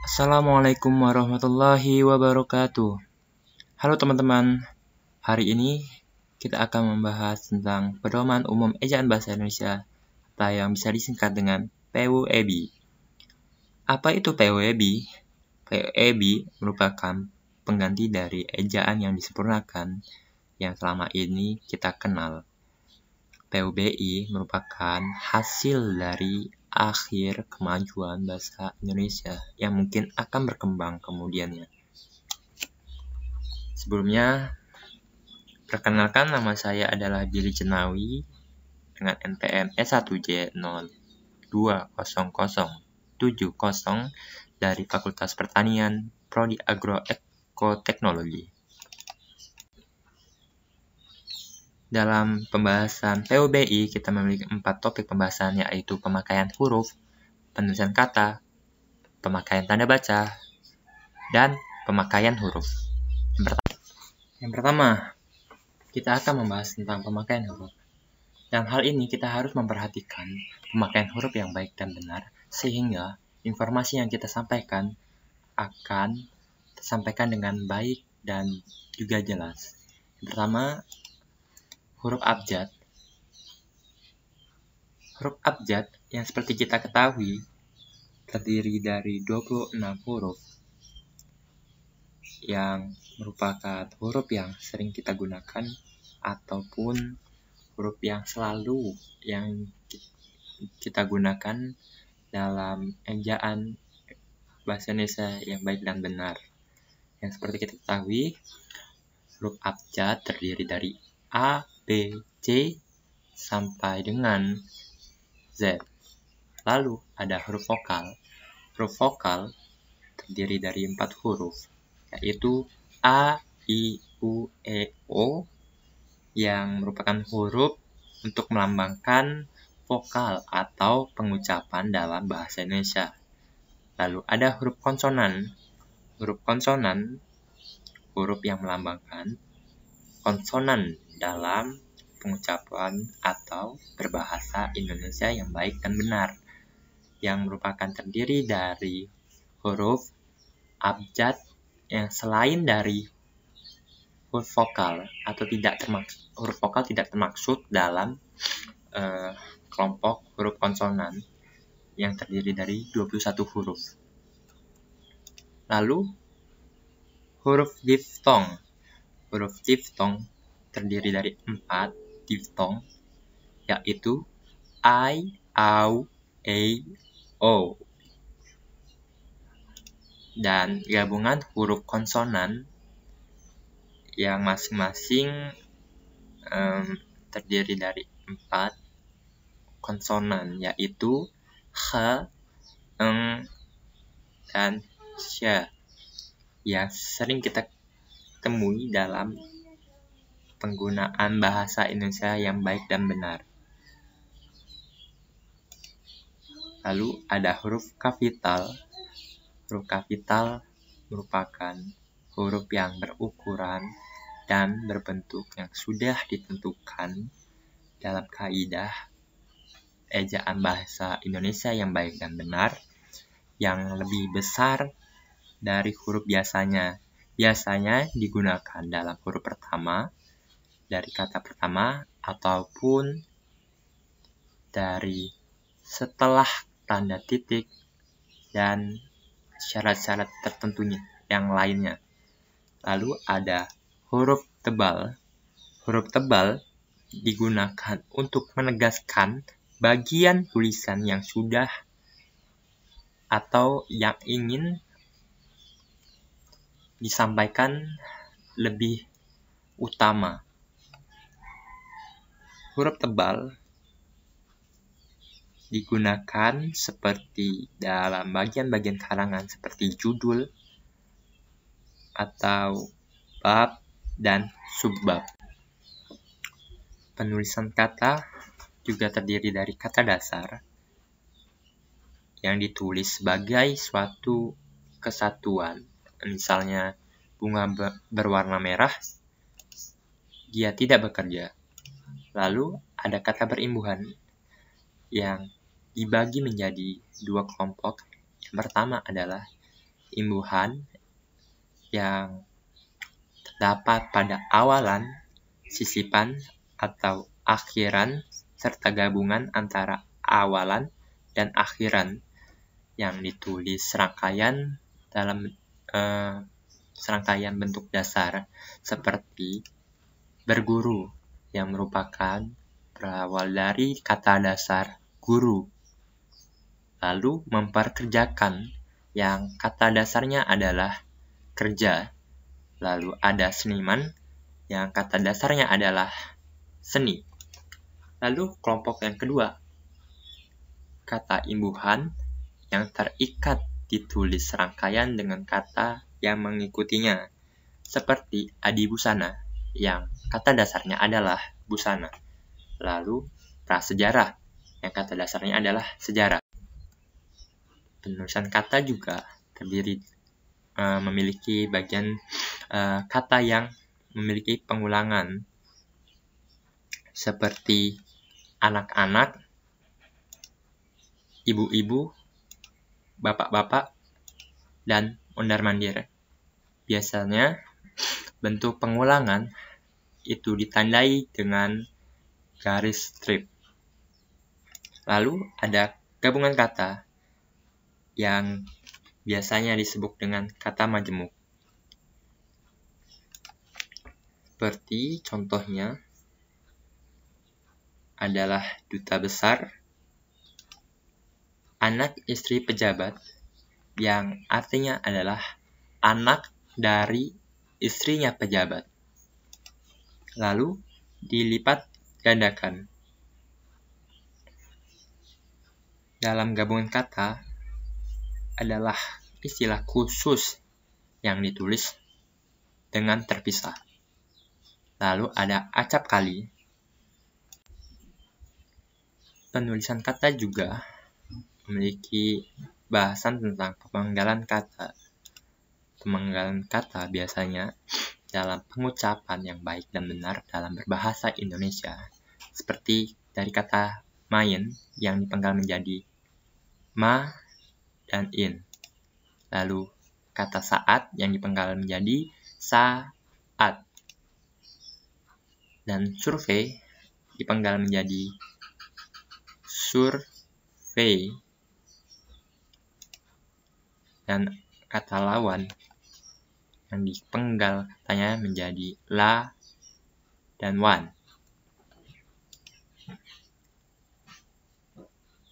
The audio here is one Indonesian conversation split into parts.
Assalamualaikum warahmatullahi wabarakatuh. Halo teman-teman, hari ini kita akan membahas tentang Pedoman Umum Ejaan Bahasa Indonesia atau yang bisa disingkat dengan PUEB. Apa itu PUEB? PUEB merupakan pengganti dari ejaan yang disempurnakan yang selama ini kita kenal. PUBI merupakan hasil dari akhir kemajuan bahasa Indonesia yang mungkin akan berkembang kemudiannya. Sebelumnya, perkenalkan nama saya adalah Billy Jenawi dengan NPM S1J020070 dari Fakultas Pertanian Prodi Agroekoteknologi. Dalam pembahasan PUBI, kita memiliki 4 topik pembahasan, yaitu pemakaian huruf, penulisan kata, pemakaian tanda baca, dan pemakaian huruf. Yang pertama, kita akan membahas tentang pemakaian huruf. Dalam hal ini, kita harus memperhatikan pemakaian huruf yang baik dan benar, sehingga informasi yang kita sampaikan akan tersampaikan dengan baik dan juga jelas. Yang pertama, huruf abjad. Huruf abjad yang seperti kita ketahui terdiri dari 26 huruf yang merupakan huruf yang sering kita gunakan ataupun huruf yang selalu yang kita gunakan dalam ejaan bahasa Indonesia yang baik dan benar. Yang seperti kita ketahui, huruf abjad terdiri dari A, B, C sampai dengan Z. Lalu ada huruf vokal. Huruf vokal terdiri dari 4 huruf, yaitu A, I, U, E, O, yang merupakan huruf untuk melambangkan vokal atau pengucapan dalam bahasa Indonesia. Lalu ada huruf konsonan. Huruf konsonan, huruf yang melambangkan konsonan dalam pengucapan atau berbahasa Indonesia yang baik dan benar, yang merupakan terdiri dari huruf abjad yang selain dari huruf vokal atau huruf vokal tidak termaksud dalam kelompok huruf konsonan yang terdiri dari 21 huruf. Lalu huruf diftong. Huruf diftong terdiri dari 4 diftong, yaitu I, AU, E, O. Dan gabungan huruf konsonan yang masing-masing terdiri dari 4 konsonan, yaitu H, Eng, dan Sya, yang sering kita temui dalam penggunaan bahasa Indonesia yang baik dan benar. Lalu ada huruf kapital. Huruf kapital merupakan huruf yang berukuran dan berbentuk yang sudah ditentukan dalam kaidah ejaan bahasa Indonesia yang baik dan benar, yang lebih besar dari huruf biasanya. Biasanya digunakan dalam huruf pertama dari kata pertama ataupun dari setelah tanda titik dan syarat-syarat tertentunya yang lainnya. Lalu ada huruf tebal. Huruf tebal digunakan untuk menegaskan bagian tulisan yang sudah atau yang ingin disampaikan lebih utama. Huruf tebal digunakan seperti dalam bagian-bagian karangan seperti judul atau bab dan subbab. Penulisan kata juga terdiri dari kata dasar yang ditulis sebagai suatu kesatuan. Misalnya, bunga berwarna merah, dia tidak bekerja. Lalu ada kata berimbuhan yang dibagi menjadi 2 kelompok. Yang pertama adalah imbuhan yang terdapat pada awalan, sisipan, atau akhiran, serta gabungan antara awalan dan akhiran yang ditulis serangkaian dalam serangkaian bentuk dasar seperti berguru yang merupakan berawal dari kata dasar guru. Lalu memperkerjakan yang kata dasarnya adalah kerja. Lalu ada seniman yang kata dasarnya adalah seni. Lalu kelompok yang kedua, kata imbuhan yang terikat ditulis serangkaian dengan kata yang mengikutinya, seperti adibusana yang kata dasarnya adalah busana. Lalu prasejarah yang kata dasarnya adalah sejarah. Penulisan kata juga terdiri memiliki bagian kata yang memiliki pengulangan, seperti anak-anak, ibu-ibu, bapak-bapak, dan mondar-mandir. Biasanya bentuk pengulangan itu ditandai dengan garis strip. Lalu ada gabungan kata yang biasanya disebut dengan kata majemuk. Seperti contohnya adalah duta besar, anak istri pejabat, yang artinya adalah anak dari istrinya pejabat. Lalu dilipat gandakan. Dalam gabungan kata adalah istilah khusus yang ditulis dengan terpisah. Lalu ada acap kali. Penulisan kata juga memiliki bahasan tentang pemanggalan kata. Pemanggalan kata biasanya dalam pengucapan yang baik dan benar dalam berbahasa Indonesia, seperti dari kata main yang dipenggal menjadi ma dan in. Lalu kata saat yang dipenggal menjadi saat. Dan survei dipenggal menjadi survei. Dan kata lawan yang dipenggal katanya menjadi la dan wan.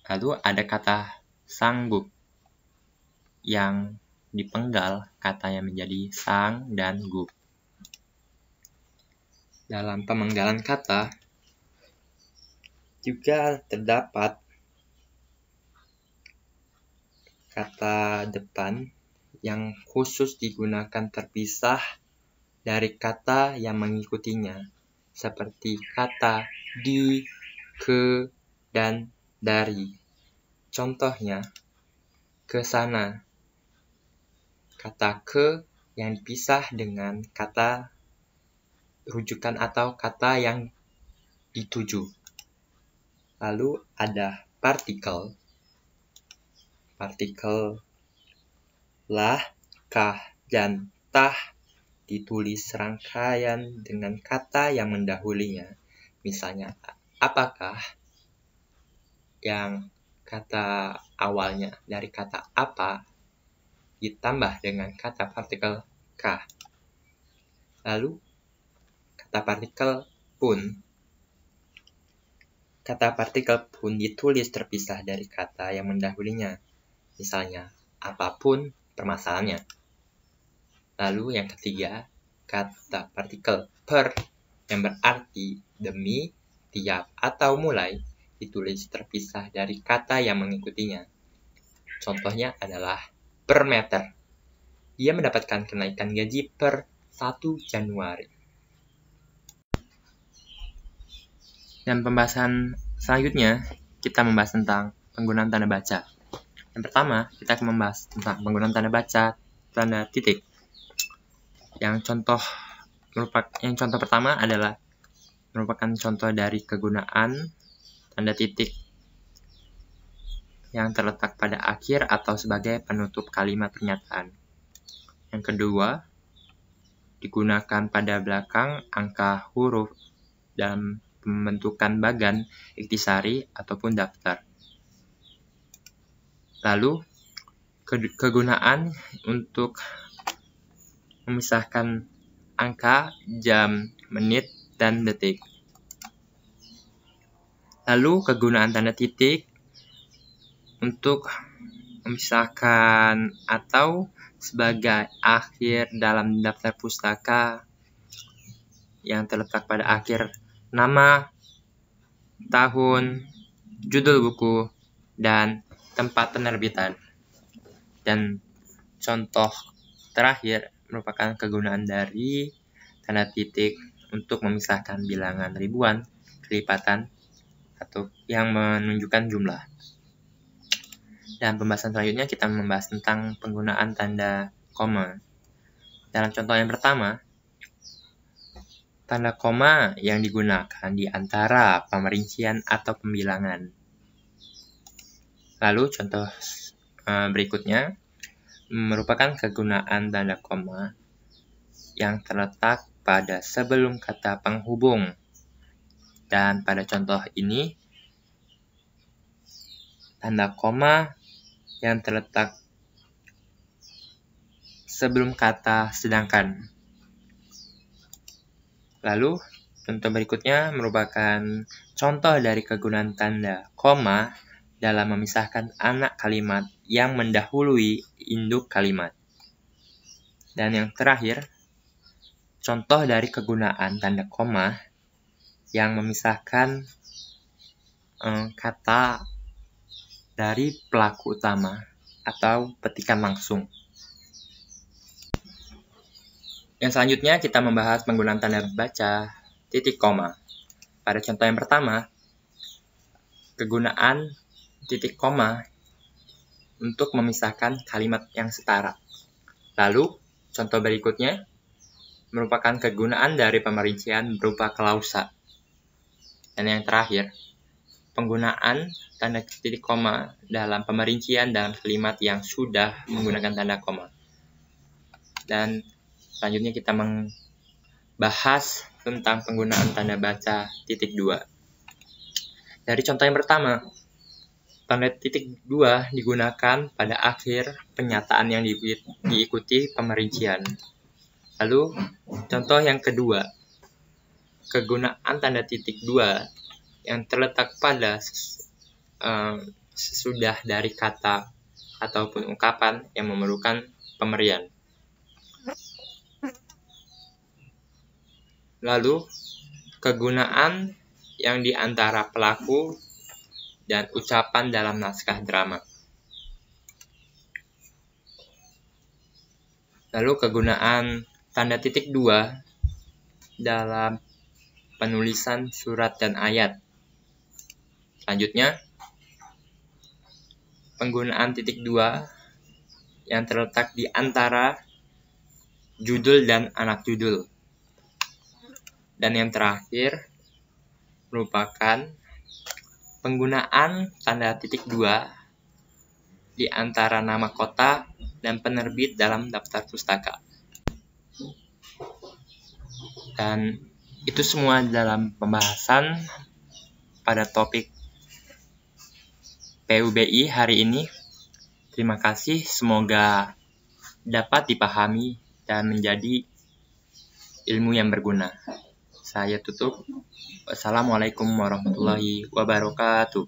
Lalu ada kata sanggup yang dipenggal katanya menjadi sang dan gup. Dalam pemenggalan kata juga terdapat kata depan yang khusus digunakan terpisah dari kata yang mengikutinya, seperti kata di, ke, dan dari. Contohnya, ke sana. Kata ke yang dipisah dengan kata rujukan atau kata yang dituju. Lalu ada partikel. Partikel lah, kah, dan tah ditulis serangkaian dengan kata yang mendahulunya. Misalnya, apakah yang kata awalnya dari kata apa ditambah dengan kata partikel kah. Lalu kata partikel pun. Kata partikel pun ditulis terpisah dari kata yang mendahulunya. Misalnya, apapun permasalahannya. Lalu yang ketiga, kata partikel per yang berarti demi, tiap, atau mulai ditulis terpisah dari kata yang mengikutinya. Contohnya adalah per meter. Dia mendapatkan kenaikan gaji per 1 Januari. Dan pembahasan selanjutnya, kita membahas tentang penggunaan tanda baca. Yang pertama, kita akan membahas tentang penggunaan tanda baca tanda titik. Yang contoh pertama adalah merupakan contoh dari kegunaan tanda titik yang terletak pada akhir atau sebagai penutup kalimat pernyataan. Yang kedua, digunakan pada belakang angka huruf dalam pembentukan bagan, iktisari, ataupun daftar. Lalu, kegunaan untuk memisahkan angka, jam, menit, dan detik. Lalu, kegunaan tanda titik untuk memisahkan atau sebagai akhir dalam daftar pustaka yang terletak pada akhir nama, tahun, judul buku, dan tempat penerbitan. Dan contoh terakhir merupakan kegunaan dari tanda titik untuk memisahkan bilangan ribuan, kelipatan, atau yang menunjukkan jumlah. Dan pembahasan selanjutnya kita membahas tentang penggunaan tanda koma. Dalam contoh yang pertama, tanda koma yang digunakan di antara pemerincian atau pembilangan. Lalu contoh berikutnya merupakan kegunaan tanda koma yang terletak pada sebelum kata penghubung. Dan pada contoh ini, tanda koma yang terletak sebelum kata sedangkan. Lalu, contoh berikutnya merupakan contoh dari kegunaan tanda koma dalam memisahkan anak kalimat yang mendahului induk kalimat. Dan yang terakhir, contoh dari kegunaan tanda koma yang memisahkan kata dari pelaku utama atau petikan langsung. Yang selanjutnya kita membahas penggunaan tanda baca titik koma. Pada contoh yang pertama, kegunaan titik koma untuk memisahkan kalimat yang setara. Lalu, contoh berikutnya merupakan kegunaan dari pemerincian berupa klausa. Dan yang terakhir, penggunaan tanda titik koma dalam pemerincian dalam kalimat yang sudah menggunakan tanda koma. Dan selanjutnya kita membahas tentang penggunaan tanda baca titik 2. Dari contoh yang pertama, tanda titik 2 digunakan pada akhir pernyataan yang diikuti pemerincian. Lalu, contoh yang kedua, kegunaan tanda titik 2 yang terletak pada sesudah dari kata ataupun ungkapan yang memerlukan pemberian. Lalu, kegunaan yang di antara pelaku dan ucapan dalam naskah drama. Lalu, kegunaan tanda titik 2 dalam penulisan surat dan ayat. Selanjutnya, penggunaan titik 2 yang terletak di antara judul dan anak judul. Dan yang terakhir merupakan penggunaan tanda titik 2 di antara nama kota dan penerbit dalam daftar pustaka. Dan itu semua dalam pembahasan pada topik PUBI hari ini. Terima kasih, semoga dapat dipahami dan menjadi ilmu yang berguna. Saya tutup. Wassalamualaikum warahmatullahi wabarakatuh.